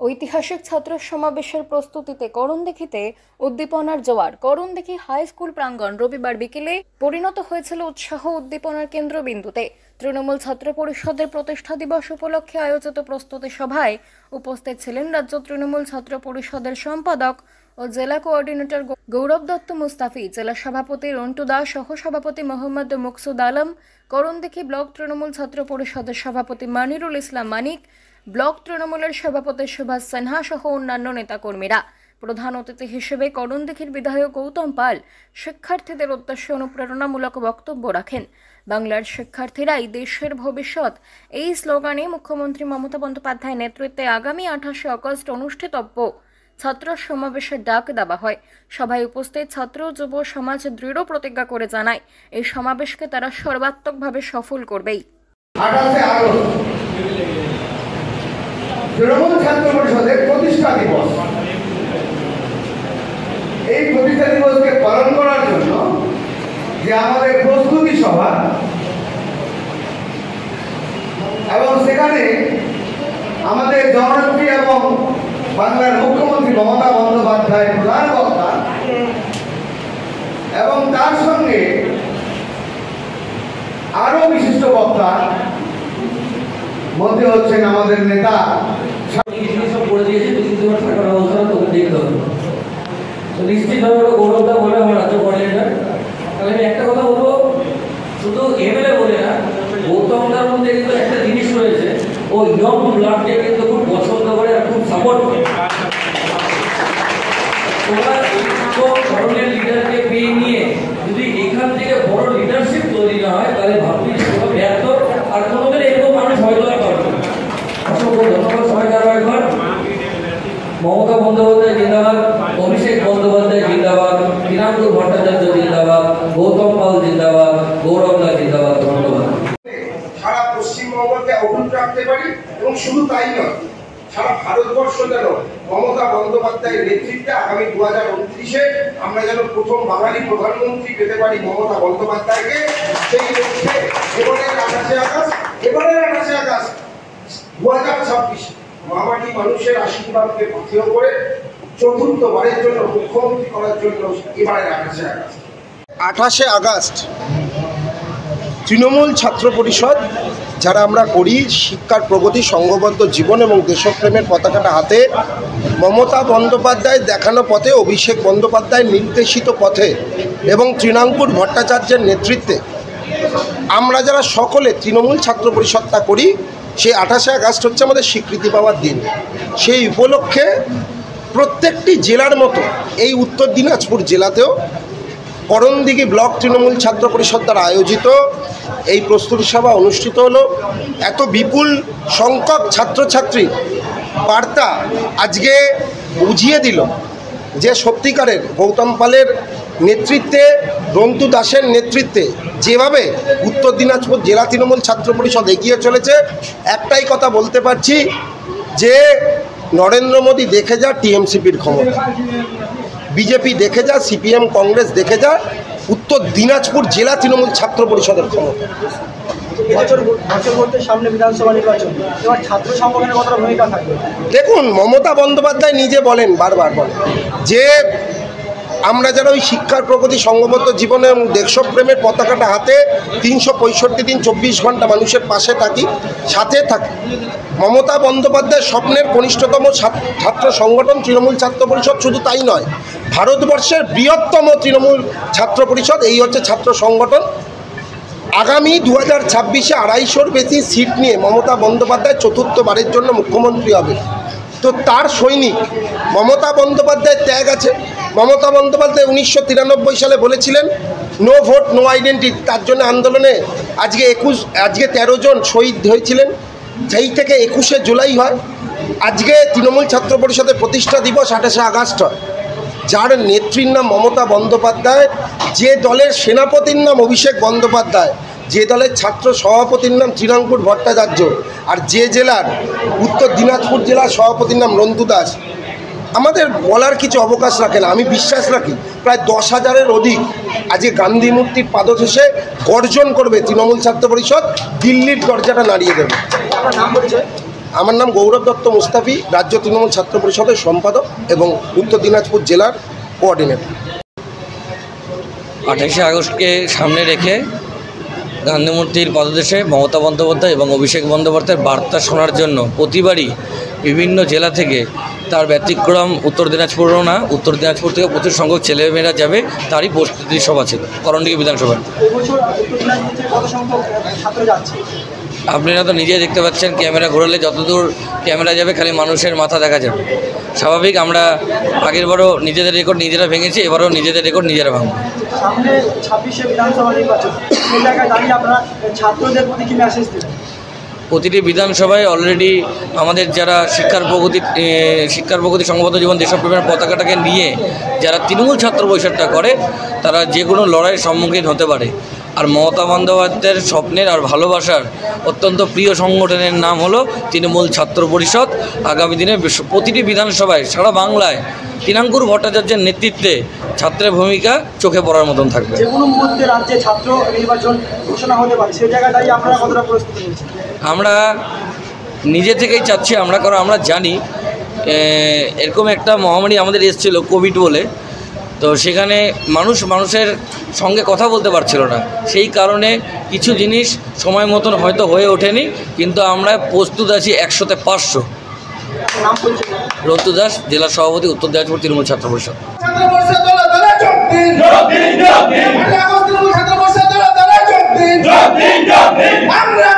ঐতিহাসিক ছাত্র সমাবেশের প্রস্তুতিতে করণদিঘিতে উদ্দীপনার জোয়ার। করণদিঘি হাই স্কুল প্রাঙ্গণ রবিবার বিকেলে পরিণত হয়েছিল উৎসাহ উদ্দীপনার কেন্দ্রবিন্দুতে। তৃণমূল ছাত্র পরিষদের প্রতিষ্ঠা দিবস উপলক্ষে আয়োজিত প্রস্তুতি সভায় উপস্থিত ছিলেন রাজ্য তৃণমূল ছাত্র পরিষদের সম্পাদক ও জেলা কোঅর্ডিনেটর গৌরব দত্ত মুস্তাফি, জেলা সভাপতি রন্টু দাস, সহসভাপতি মোহাম্মদ মুকসুদ আলম, করণদিঘি ব্লক তৃণমূল ছাত্র পরিষদের সভাপতি মানিরুল ইসলাম মানিক, ব্লক তৃণমূলের সভাপতি সুভাষ সিনহা সহ অন্যান্য নেতাকর্মীরা। প্রধান অতিথি হিসেবে করণদিঘির বিধায়ক গৌতম পাল শিক্ষার্থীদের উদ্দেশ্যে অনুপ্রেরণামূলক বক্তব্য রাখেন। বাংলার শিক্ষার্থীরাই দেশের ভবিষ্যৎ, এই স্লোগানে মুখ্যমন্ত্রী মমতা বন্দ্যোপাধ্যায়ের নেতৃত্বে আগামী 28শে আগস্ট অনুষ্ঠিতব্য ছাত্র সমাবেশের ডাক দেওয়া হয়। সভায় উপস্থিত ছাত্র যুব সমাজ দৃঢ় প্রতিজ্ঞা করে জানায়, এই সমাবেশকে তারা সর্বাত্মকভাবে সফল করবেই। তৃণমূল ছাত্র পরিষদের প্রতিষ্ঠা দিবস, এই প্রতিষ্ঠা দিবসকে পালন করার জন্য যে আমাদের প্রস্তুতি সভা এবং সেখানে আমাদের জননেত্রী এবং বাংলার মুখ্যমন্ত্রী মমতা বন্দ্যোপাধ্যায় প্রধান বক্তা এবং তার সঙ্গে আরো বিশিষ্ট বক্তা মধ্যে হচ্ছেন আমাদের নেতা। নিশ্চিতভাবে গৌরবদা বলে আমার রাজ্য কোঅর্ডিনেটর। আমি একটা কথা বলবো, শুধু এমএলএ বলে না, গৌতমদার মধ্যে কিন্তু একটা জিনিস রয়েছে, ও ইয়ং ব্লাডকে কিন্তু খুব পছন্দ করে আর খুব সাপোর্ট করে। তোমরা এই ধরনের লিডারকে পেয়ে নিয়ে যদি এখান থেকে বড় লিডারশিপ তৈরি না হয়, তাহলে ভাবছি সেটা ব্যর্থ, আর কোনোদিন এরকম মানুষ হয়তো আর পারবে না। অসংখ্য ধন্যবাদ সবাইকে আরো একবার। মমতা বন্দ্যোপাধ্যায় জিন্দাবাদ, অভিষেক বন্দ্যোপাধ্যায় জিন্দাবাদ, তৃণমূল ভট্টাচার্য জিন্দাবাদ, গৌতম পাল জিন্দাবাদ, গৌরব দা জিন্দাবাদ। ধন্যবাদ। সারা পশ্চিমবঙ্গকে অটুট রাখতে পারি এবং শুধু তাই নয়, সারা ভারতবর্ষ যেন মমতা বন্দ্যোপাধ্যায়ের নেতৃত্বে আগামী 2029-এ আমরা যেন প্রথম বাঙালি প্রধানমন্ত্রী পেতে পারি মমতা বন্দ্যোপাধ্যায়কে। সেই লক্ষ্যে এবারের 28শে আগস্ট 2026 মহামাটি মানুষের আশীর্বাদকে পাথেয় করে চতুর্থবারের জন্য মুখ্যমন্ত্রী করার জন্য এবারের 28শে আগস্ট তৃণমূল ছাত্র পরিষদ যারা আমরা করি, শিক্ষার প্রগতি, সংঘবদ্ধ জীবন এবং দেশপ্রেমের পতাকাটা হাতে, মমতা বন্দ্যোপাধ্যায় দেখানো পথে, অভিষেক বন্দ্যোপাধ্যায় নির্দেশিত পথে এবং তৃণাঙ্কুর ভট্টাচার্যের নেতৃত্বে আমরা যারা সকলে তৃণমূল ছাত্র পরিষদটা করি, সেই 28শে আগস্ট হচ্ছে আমাদের স্বীকৃতি পাওয়ার দিন। সেই উপলক্ষে প্রত্যেকটি জেলার মতো এই উত্তর দিনাজপুর জেলাতেও করণদিঘি ব্লক তৃণমূল ছাত্র পরিষদ দ্বারা আয়োজিত এই প্রস্তুতি সভা অনুষ্ঠিত হলো। এত বিপুল সংখ্যক ছাত্রছাত্রী বার্তা আজকে বুঝিয়ে দিল যে সত্যিকারের গৌতম পালের নেতৃত্বে, রন্তু দাসের নেতৃত্বে যেভাবে উত্তর দিনাজপুর জেলা তৃণমূল ছাত্র পরিষদ এগিয়ে চলেছে, একটাই কথা বলতে পারছি যে নরেন্দ্র মোদী দেখে যা টিএমসিপির ক্ষমতা, বিজেপি দেখে যা, সিপিএম কংগ্রেস দেখে যা উত্তর দিনাজপুর জেলা তৃণমূল ছাত্র পরিষদের ক্ষমতা। সামনে বিধানসভা নির্বাচন, এবার ছাত্র সংগঠনের কতটা ভূমিকা থাকবে? দেখুন, মমতা বন্দ্যোপাধ্যায় নিজে বলেন, বারবার বলেন যে আমরা যারা ওই শিক্ষার প্রগতি, সংঘবদ্ধ জীবনে এবং দেশপ্রেমের পতাকাটা হাতে 365 দিন 24 ঘন্টা মানুষের পাশে থাকি, সাথে থাকি। মমতা বন্দ্যোপাধ্যায়ের স্বপ্নের কনিষ্ঠতম ছাত্র সংগঠন তৃণমূল ছাত্র পরিষদ, শুধু তাই নয়, ভারতবর্ষের বৃহত্তম তৃণমূল ছাত্র পরিষদ, এই হচ্ছে ছাত্র সংগঠন। আগামী 2026-এ 250-র বেশি সিট নিয়ে মমতা বন্দ্যোপাধ্যায় চতুর্থবারের জন্য মুখ্যমন্ত্রী হবে। তো তার সৈনিক মমতা বন্দ্যোপাধ্যায়ের ত্যাগ আছে। মমতা বন্দ্যোপাধ্যায় 1993 সালে বলেছিলেন নো ভোট নো আইডেন্টিটি, তার জন্য আন্দোলনে আজকে 13 জন শহীদ হয়েছিলেন, যেই থেকে 21শে জুলাই হয়। আজকে তৃণমূল ছাত্র পরিষদের প্রতিষ্ঠা দিবস 28শে আগস্ট হয়। যার নেত্রীর নাম মমতা বন্দ্যোপাধ্যায়, যে দলের সেনাপতির নাম অভিষেক বন্দ্যোপাধ্যায়, যে দলের ছাত্র সভাপতির নাম তৃণাঙ্কুর ভট্টাচার্য, আর যে জেলার উত্তর দিনাজপুর জেলার সভাপতির নাম রন্তু দাস, আমাদের বলার কিছু অবকাশ রাখে না। আমি বিশ্বাস রাখি প্রায় 10,000-এর অধিক আজকে গান্ধী মূর্তির পাদদেশে গর্জন করবে তৃণমূল ছাত্র পরিষদ, দিল্লির দরজাটা নাড়িয়ে দেবে। আমার নাম গৌরব দত্ত মুস্তাফি, রাজ্য তৃণমূল ছাত্র পরিষদের সম্পাদক এবং উত্তর দিনাজপুর জেলার কোঅর্ডিনেটর। 28শে আগস্টকে সামনে রেখে গান্ধী মূর্তির পদদেশে মমতা বন্দ্যোপাধ্যায় এবং অভিষেক বন্দ্যোপাধ্যায়ের বার্তা শোনার জন্য প্রতিবারই বিভিন্ন জেলা থেকে, তার ব্যতিক্রম উত্তর দিনাজপুরও না, উত্তর দিনাজপুর থেকে প্রচুর সংখ্যক ছেলেমেয়েরা যাবে, তারই প্রস্তুতি সভা ছিল করণদিঘি বিধানসভায়। আপনারা তো নিজেই দেখতে পাচ্ছেন, ক্যামেরা ঘোরালে যতদূর ক্যামেরা যাবে খালি মানুষের মাথা দেখা যাবে। স্বাভাবিক, আমরা আগের বারও নিজেদের রেকর্ড নিজেরা ভেঙেছি, এবারও নিজেদের রেকর্ড নিজেরা ভাঙব। সামনে 26শে বিধানসভা নির্বাচন, সেই জায়গায় দাঁড়িয়ে আপনারা ছাত্রদের প্রতি কি মেসেজ দেবেন? প্রতিটি বিধানসভায় অলরেডি আমাদের যারা শিক্ষার প্রগতি সংঘবদ্ধ জীবন দেশপ্রেমের পতাকাটাকে নিয়ে যারা তৃণমূল ছাত্র পরিষদটা করে, তারা যে কোনো লড়াইয়ের সম্মুখীন হতে পারে। আর মমতা বন্দ্যোপাধ্যায়ের স্বপ্নের আর ভালোবাসার অত্যন্ত প্রিয় সংগঠনের নাম হলো তৃণমূল ছাত্র পরিষদ। আগামী দিনে প্রতিটি বিধানসভায় সারা বাংলায় তিনাঙ্কুর ভট্টাচার্যের নেতৃত্বে ছাত্রের ভূমিকা চোখে পড়ার মতন থাকবে। যে কোনো মুহূর্তে রাজ্যে ছাত্র নির্বাচন ঘোষণা হতে পারে, সেই জায়গায় দাঁড়িয়ে আপনারা কতটা প্রস্তুতি নিচ্ছেন? আমরা নিজে থেকেই চাচ্ছি, কারণ আমরা জানি এরকম একটা মহামারী আমাদের এসেছিল কোভিড বলে, তো সেখানে মানুষের সঙ্গে কথা বলতে পারছিল না, সেই কারণে কিছু জিনিস সময় মতন হয়তো হয়ে ওঠেনি, কিন্তু আমরা প্রস্তুত আছি 100তে 500। রন্তু দাস, জেলা সভাপতি, উত্তর দিনাজপুর তৃণমূল ছাত্র পরিষদ। আমরা